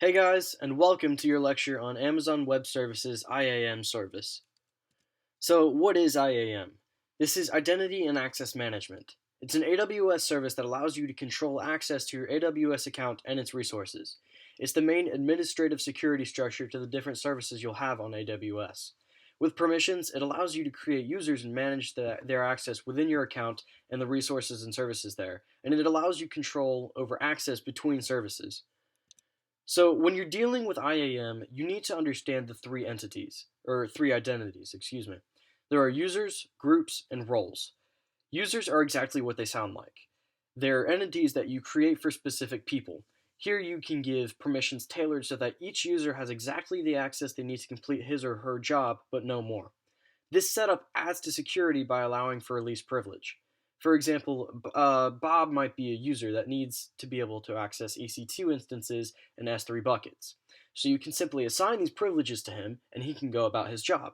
Hey guys, and welcome to your lecture on Amazon Web Services IAM service. So, what is IAM? This is Identity and Access Management. It's an AWS service that allows you to control access to your AWS account and its resources. It's the main administrative security structure to the different services you'll have on AWS. With permissions, it allows you to create users and manage their access within your account and the resources and services there, and it allows you control over access between services. So when you're dealing with IAM, you need to understand the three identities, excuse me. There are users, groups, and roles. Users are exactly what they sound like. They're entities that you create for specific people. Here you can give permissions tailored so that each user has exactly the access they need to complete his or her job, but no more. This setup adds to security by allowing for least privilege. For example, Bob might be a user that needs to be able to access EC2 instances and S3 buckets. So you can simply assign these privileges to him and he can go about his job.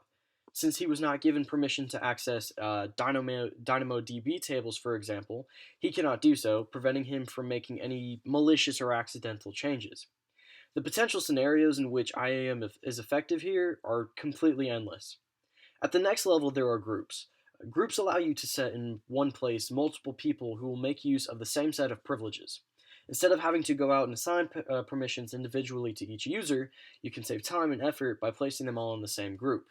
Since he was not given permission to access DynamoDB tables, for example, he cannot do so, preventing him from making any malicious or accidental changes. The potential scenarios in which IAM is effective here are completely endless. At the next level, there are groups. Groups allow you to set in one place multiple people who will make use of the same set of privileges. Instead of having to go out and assign permissions individually to each user, you can save time and effort by placing them all in the same group.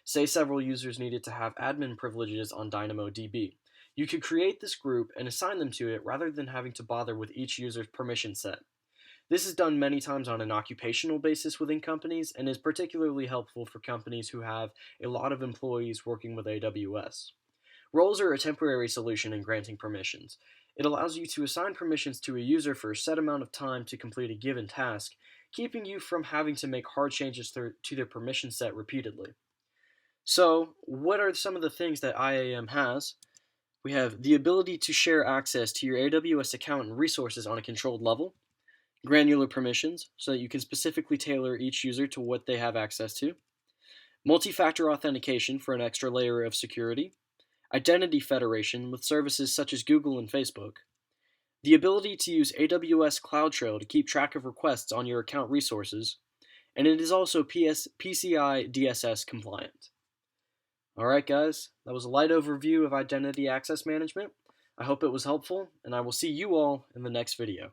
Say several users needed to have admin privileges on DynamoDB. You could create this group and assign them to it rather than having to bother with each user's permission set. This is done many times on an occupational basis within companies and is particularly helpful for companies who have a lot of employees working with AWS. Roles are a temporary solution in granting permissions. It allows you to assign permissions to a user for a set amount of time to complete a given task, keeping you from having to make hard changes to their permission set repeatedly. So, what are some of the things that IAM has? We have the ability to share access to your AWS account and resources on a controlled level, granular permissions, so that you can specifically tailor each user to what they have access to, multi-factor authentication for an extra layer of security, identity federation with services such as Google and Facebook, the ability to use AWS CloudTrail to keep track of requests on your account resources, and it is also PCI DSS compliant. Alright guys, that was a light overview of identity access management. I hope it was helpful, and I will see you all in the next video.